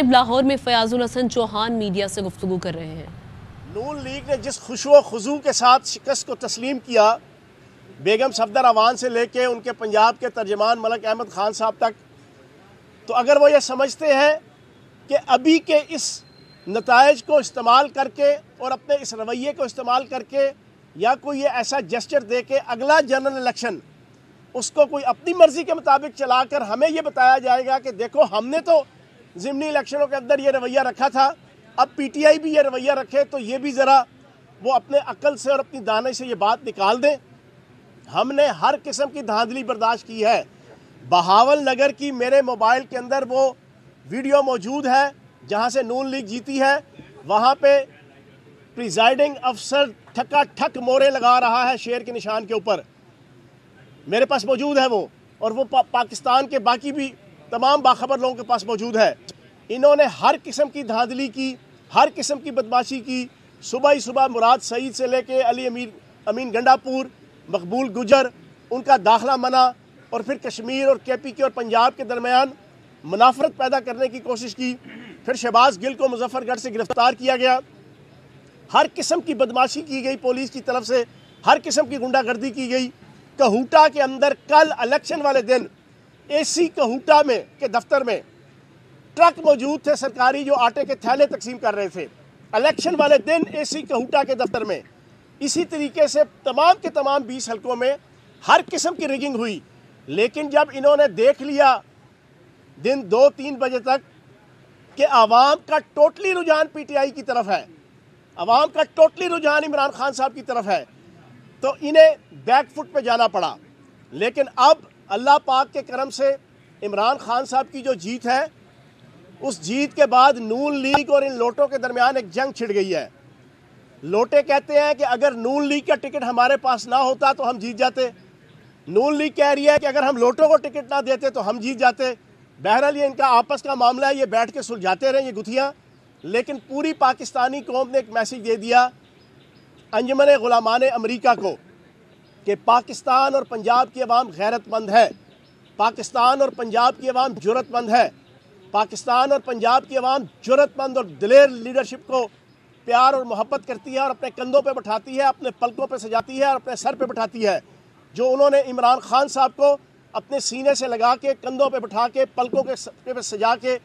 لاہور میں فیاض الحسن چوہان میڈیا سے گفتگو کر رہے ہیں۔ نون لیگ نے جس خشوع و خضوع کے ساتھ شکست کو تسلیم کیا، بیگم صفدر اعوان سے لے کے ان کے پنجاب کے ترجمان ملک احمد خان صاحب تک، تو اگر وہ یہ سمجھتے ہیں کہ ابھی کے اس نتائج کو استعمال کر کے اور اپنے اس رویے کو استعمال کر کے یا کوئی یہ ایسا جسچر دے کے اگلا جنرل الیکشن اس کو کوئی اپنی مرضی کے مطابق چلا کر ہمیں یہ بتایا جائے گا کہ دیکھو ہم نے تو ضمنی الیکشنوں کے اندر یہ رویہ رکھا تھا، اب پی ٹی آئی بھی یہ رویہ رکھے، تو یہ بھی ذرا وہ اپنے عقل سے اور اپنی دانش سے یہ بات نکال دیں۔ ہم نے ہر قسم کی دھاندلی برداشت کی ہے۔ بہاول نگر کی میرے موبائل کے اندر وہ ویڈیو موجود ہے جہاں سے نون لیگ جیتی ہے، وہاں پہ پریزائڈنگ افسر ٹھکا ٹھک مورے لگا رہا ہے شیر کے نشان کے اوپر، میرے پاس موجود ہے وہ، اور وہ پاکستان کے باقی بھی تمام باخبر لوگوں کے پاس موجود ہے۔ انہوں نے ہر قسم کی دھاندلی کی، ہر قسم کی بدماشی کی۔ صبح ہی صبح مراد سعید سے لے کے علی امین گنڈا پور، مقبول گجر، ان کا داخلہ منع، اور پھر کشمیر اور کے پی کے اور پنجاب کے درمیان منافرت پیدا کرنے کی کوشش کی۔ پھر شہباز گل کو مظفر گڑھ سے گرفتار کیا گیا، ہر قسم کی بدماشی کی گئی پولیس کی طرف سے، ہر قسم کی گنڈا گردی کی گئی۔ کہوٹا کے اندر کل الیکشن والے دن اے سی کہوٹا میں کے دفتر میں ٹرک موجود تھے سرکاری جو آٹے کے تھیلے تقسیم کر رہے تھے، الیکشن والے دن اے سی کہوٹا کے دفتر میں۔ اسی طریقے سے تمام کے تمام 20 حلقوں میں ہر قسم کی ریگنگ ہوئی، لیکن جب انہوں نے دیکھ لیا دن 2-3 بجے تک کہ عوام کا ٹوٹلی رجحان پی ٹی آئی کی طرف ہے، عوام کا ٹوٹلی رجحان عمران خان صاحب کی طرف ہے، تو انہیں بیک فٹ پہ جانا پڑا۔ لیکن اب اللہ پاک کے کرم سے عمران خان صاحب کی جو جیت ہے، اس جیت کے بعد نون لیگ اور ان لوٹوں کے درمیان ایک جنگ چھڑ گئی ہے۔ لوٹے کہتے ہیں کہ اگر نون لیگ کا ٹکٹ ہمارے پاس نہ ہوتا تو ہم جیت جاتے، نون لیگ کہہ رہی ہے کہ اگر ہم لوٹوں کو ٹکٹ نہ دیتے تو ہم جیت جاتے۔ بہرحال یہ ان کا آپس کا معاملہ ہے، یہ بیٹھ کے سلجھاتے رہیں یہ گتھیاں، لیکن پوری پاکستانی قوم نے ایک میسیج دے دیا انجمن غلامان امریکہ کو کہ پاکستان اور پنجاب کی عوام غیرت مند ہے، پاکستان اور پنجاب کی عوام جرت مند ہے، پاکستان اور پنجاب کی عوام جرت مند اور دلیر لیڈرشپ کو پیار اور محبت کرتی ہے اور اپنے کندھوں پہ بٹھاتی ہے، اپنے پلکوں پہ سجاتی ہے اور اپنے سر پہ بٹھاتی ہے۔ جو انہوں نے عمران خان صاحب کو اپنے سینے سے لگا کے کندھوں پہ بٹھا کے پلکوں کے پہ سجا کے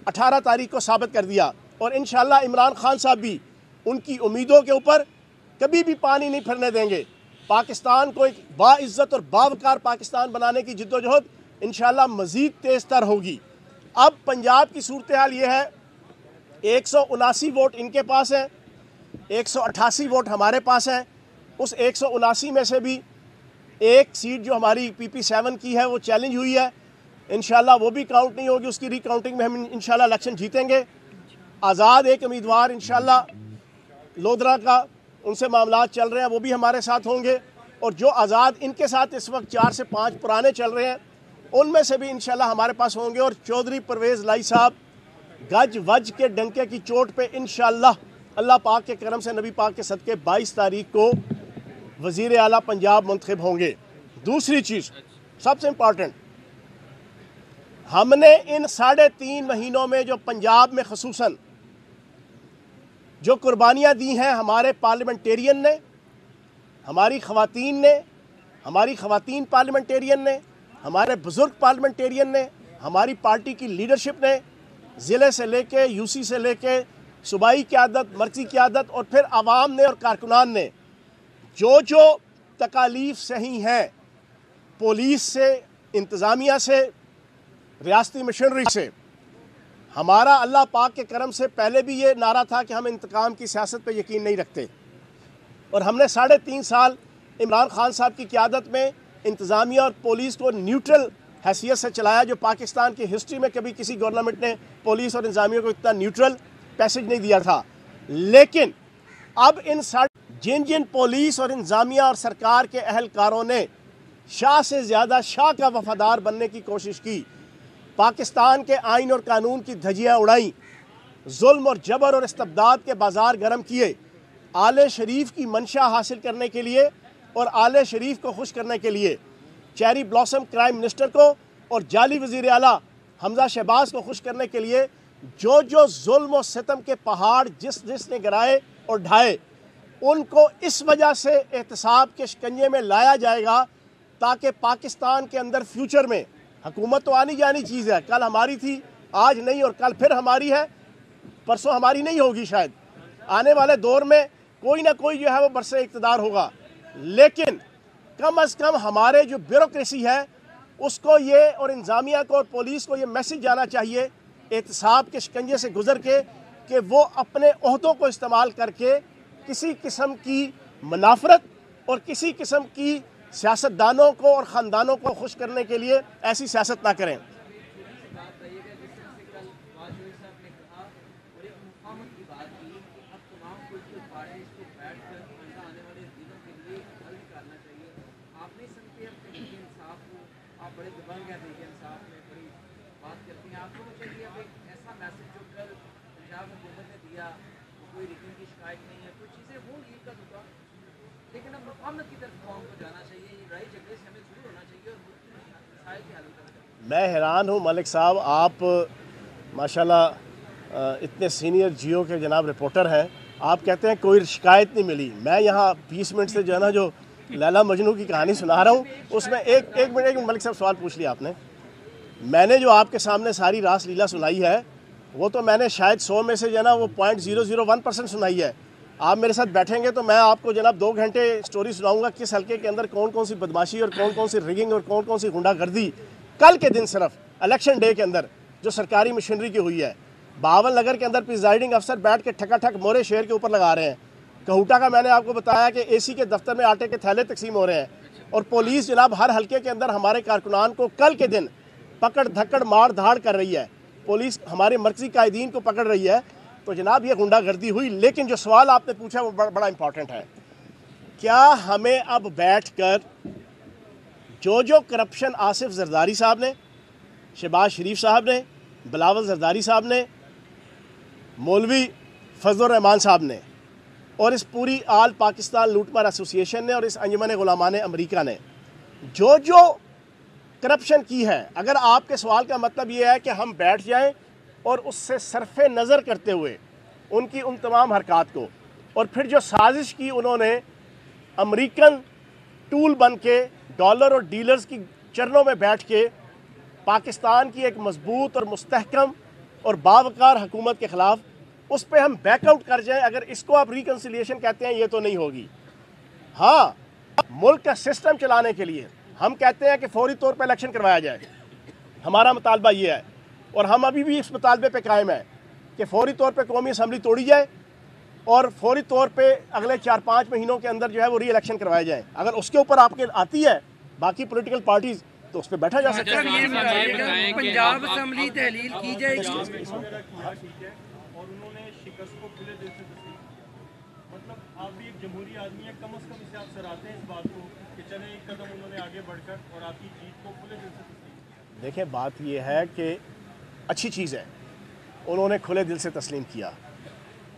18 تاریخ کو ثابت کر دیا، اور انشاءاللہ عمران خان صاحب بھی ان کی امیدوں کے اوپر کبھی بھی پانی نہیں پھرنے دیں گے۔ پاکستان کو ایک باعزت اور باوقار پاکستان بنانے کی جدوجہد انشاءاللہ مزید تیز تر ہوگی۔ اب پنجاب کی صورتحال یہ ہے، 179 ووٹ ان کے پاس ہیں، 188 ووٹ ہمارے پاس ہیں۔ اس 179 میں سے بھی ایک سیٹ جو ہماری پی پی 7 کی ہے وہ چیلنج ہوئی ہے، انشاءاللہ وہ بھی کاؤنٹ نہیں ہوگی، اس کی ری کاؤنٹنگ میں ہم انشاءاللہ الیکشن جیتیں گے۔ آزاد ایک امیدوار انشاءاللہ لودھرا کا، ان سے معاملات چل رہے ہیں، وہ بھی ہمارے ساتھ ہوں گے، اور جو آزاد ان کے ساتھ اس وقت 4 سے 5 پرانے چل رہے ہیں ان میں سے بھی انشاءاللہ ہمارے پاس ہوں گے۔ اور چودھری پرویز لائی صاحب گج وج کے ڈنکے کی چوٹ پہ انشاءاللہ اللہ پاک کے کرم سے نبی پاک کے صدقے 22 تاریخ کو وزیر اعلیٰ پنجاب منتخب ہوں گے۔ دوسری چیز سب سے امپورٹنٹ، ہم نے ان 3.5 مہینوں میں جو پنجاب میں خصوصاً جو قربانیاں دی ہیں ہمارے پارلیمنٹیرین نے، ہماری خواتین نے، ہماری خواتین پارلیمنٹیرین نے، ہمارے بزرگ پارلیمنٹیرین نے، ہماری پارٹی کی لیڈرشپ نے، ضلع سے لے کے یو سی سے لے کے صوبائی قیادت، مرکزی قیادت، اور پھر عوام نے اور کارکنان نے جو تکالیف سہی ہیں، پولیس سے، انتظامیہ سے، ریاستی مشنری سے، ہمارا اللہ پاک کے کرم سے پہلے بھی یہ نعرہ تھا کہ ہم انتقام کی سیاست پہ یقین نہیں رکھتے، اور ہم نے 3.5 سال عمران خان صاحب کی قیادت میں انتظامیہ اور پولیس کو نیوٹرل حیثیت سے چلایا، جو پاکستان کی ہسٹری میں کبھی کسی گورنمنٹ نے پولیس اور انتظامیہ کو اتنا نیوٹرل پیسج نہیں دیا تھا۔ لیکن اب جن پولیس اور انتظامیہ اور سرکار کے اہلکاروں نے شاہ سے زیادہ شاہ کا وفادار بننے کی کوشش کی، پاکستان کے آئین اور قانون کی دھجیاں اڑائیں، ظلم اور جبر اور استبداد کے بازار گرم کیے، آل شریف کی منشا حاصل کرنے کے لیے اور آل شریف کو خوش کرنے کے لیے، چیری بلاسم کرائم منسٹر کو اور جعلی وزیر اعلیٰ حمزہ شہباز کو خوش کرنے کے لیے جو ظلم و ستم کے پہاڑ جس نے گرائے اور ڈھائے ان کو اس وجہ سے احتساب کے شکنجے میں لایا جائے گا تاکہ پاکستان کے اندر فیوچر میں حکومت تو آنی جانی چیز ہے، کل ہماری تھی آج نہیں اور کل پھر ہماری ہے، پرسوں ہماری نہیں ہوگی، شاید آنے والے دور میں کوئی نہ کوئی جو ہے وہ برسر اقتدار ہوگا، لیکن کم از کم ہمارے جو بیوروکریسی ہے اس کو یہ اور انتظامیہ کو اور پولیس کو یہ میسج جانا چاہیے احتساب کے شکنجے سے گزر کے کہ وہ اپنے عہدوں کو استعمال کر کے کسی قسم کی منافرت اور کسی قسم کی سیاستدانوں کو اور خاندانوں کو خوش کرنے کے لیے ایسی سیاست نہ کریں۔ میں حیران ہوں ملک صاحب، آپ ماشاءاللہ اتنے سینئر جیو کے جناب رپورٹر ہیں، آپ کہتے ہیں کوئی شکایت نہیں ملی۔ میں یہاں 20 منٹ سے جو ہے نا جو لیلا مجنوں کی کہانی سنا رہا ہوں، اس میں ایک منٹ ملک صاحب سوال پوچھ لیا آپ نے۔ میں نے جو آپ کے سامنے ساری راس لیلا سنائی ہے وہ تو میں نے شاید 100 میں سے جو ہے نا وہ 0.001% سنائی ہے۔ آپ میرے ساتھ بیٹھیں گے تو میں آپ کو جناب 2 گھنٹے سٹوری سناؤں گا کس حلقے کے اندر کون سی بدماشی اور کون سی ریگنگ اور کون سی غنڈہ گردی کل کے دن صرف الیکشن ڈے کے اندر جو سرکاری مشینری کی ہوئی ہے۔ باول نگر کے اندر پریزائڈنگ افسر بیٹھ کے ٹھکا ٹھک مورے شیر کے اوپر لگا رہے ہیں۔ کہوٹا کا میں نے آپ کو بتایا کہ اے سی کے دفتر میں آٹے کے تھیلے تقسیم ہو رہے ہیں، اور پولیس جناب ہر حلقے کے اندر ہمارے کارکنان کو کل کے دن پکڑ دھکڑ مار دھاڑ کر رہی ہے، پولیس ہمارے مرکزی قائدین کو پکڑ رہی ہے۔ تو جناب یہ غنڈہ گردی ہوئی، لیکن جو سوال آپ نے پوچھا وہ بڑا امپورٹنٹ ہے۔ کیا ہمیں اب بیٹھ کر جو کرپشن آصف زرداری صاحب نے، شہباز شریف صاحب نے، بلاول زرداری صاحب نے، مولوی فضل الرحمان صاحب نے، اور اس پوری آل پاکستان لوٹ مار ایسوسی ایشن نے اور اس انجمن غلامان امریکہ نے جو کرپشن کی ہے، اگر آپ کے سوال کا مطلب یہ ہے کہ ہم بیٹھ جائیں اور اس سے صرف نظر کرتے ہوئے ان کی ان تمام حرکات کو، اور پھر جو سازش کی انہوں نے امریکن ٹول بن کے ڈالر اور ڈیلرز کی چرنوں میں بیٹھ کے پاکستان کی ایک مضبوط اور مستحکم اور باوقار حکومت کے خلاف، اس پہ ہم بیک آؤٹ کر جائیں، اگر اس کو آپ ریکنسیلیشن کہتے ہیں، یہ تو نہیں ہوگی۔ ہاں، ملک کا سسٹم چلانے کے لیے ہم کہتے ہیں کہ فوری طور پہ الیکشن کروایا جائے، ہمارا مطالبہ یہ ہے، اور ہم ابھی بھی اس مطالبے پہ قائم ہیں کہ فوری طور پہ قومی اسمبلی توڑی جائے اور فوری طور پہ اگلے 4-5 مہینوں کے اندر جو ہے وہ ری الیکشن کروایا جائے۔ اگر اس کے اوپر آپ کے آتی ہے باقی پولیٹیکل پارٹیز تو اس پہ بیٹھا جا سکتا ہے۔ پنجاب اسمبلی تحلیل کی جائے گی، اور انہوں نے شکست کو کھلے دل سے تسلیم کیا، مطلب آپ بھی ایک جمہوری آدمی ہیں، کم از کم اسے آپ سراہتے ہیں اس بات کو کہ چلیں ایک قدم انہوں نے آگے بڑھ کر اور آپ کی جیت کو کھلے دل سے تسلیم کیا۔ دیکھیں بات یہ ہے کہ اچھی چیز ہے انہوں نے کھلے دل سے تسلیم کیا،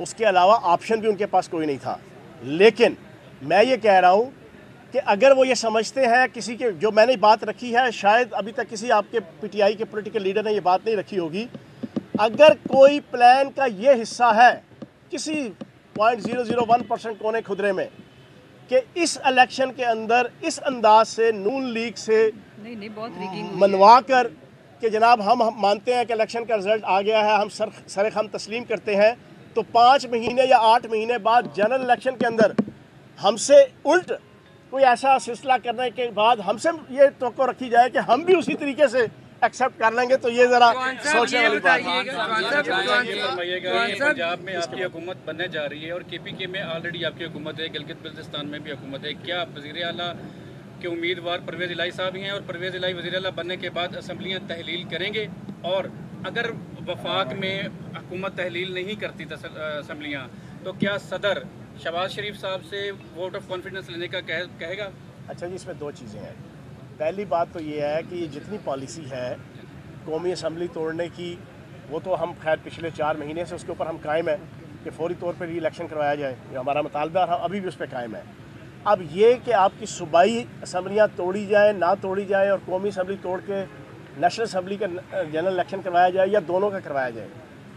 اس کے علاوہ آپشن بھی ان کے پاس کوئی نہیں تھا، لیکن میں یہ کہہ رہا ہوں کہ اگر وہ یہ سمجھتے ہیں کسی کے، جو میں نے بات رکھی ہے شاید ابھی تک کسی آپ کے پی ٹی آئی کے پولیٹیکل لیڈر نے یہ بات نہیں رکھی ہوگی، اگر کوئی پلان کا یہ حصہ ہے کسی 0.001% کونے خدرے میں کہ اس الیکشن کے اندر اس انداز سے نون لیگ سے منوا کر کہ جناب ہم مانتے ہیں کہ الیکشن کا رزلٹ آ گیا ہے، ہم سر خم تسلیم کرتے ہیں، تو 5 مہینے یا 8 مہینے بعد جنرل الیکشن کے اندر ہم سے الٹ کوئی ایسا سلسلہ کرنے کے بعد ہم سے یہ توقع رکھی جائے کہ ہم بھی اسی طریقے سے ایکسیپٹ کر لیں گے، تو یہ ذرا سوچنے والی بات ہے۔ پنجاب میں آپ کی حکومت بننے جا رہی ہے اور کے پی کے میں آلریڈی آپ کی حکومت ہے، گلگت بلتستان میں بھی حکومت ہے، کیا وزیر اعلیٰ کے امیدوار پرویز الہی صاحب ہی ہیں اور پرویز الہی وزیر اعلیٰ بننے کے بعد اسمبلیاں تحلیل کریں گے؟ اور اگر وفاق میں حکومت تحلیل نہیں کرتی اسمبلیاں تو کیا صدر شہباز شریف صاحب سے ووٹ آف کانفیڈنس لینے کا کہے گا؟ اچھا جی، اس میں 2 چیزیں ہیں۔ پہلی بات تو یہ ہے کہ یہ جتنی پالیسی ہے قومی اسمبلی توڑنے کی، وہ تو ہم خیر پچھلے 4 مہینے سے اس کے اوپر ہم قائم ہیں کہ فوری طور پر ری الیکشن کروایا جائے، یہ ہمارا مطالبہ ہے، ابھی بھی اس پہ قائم ہے۔ اب یہ کہ آپ کی صوبائی اسمبلیاں توڑی جائیں نہ توڑی جائیں اور قومی اسمبلی توڑ کے نیشنل اسمبلی کا جنرل الیکشن کروایا جائے یا دونوں کا کروایا جائے،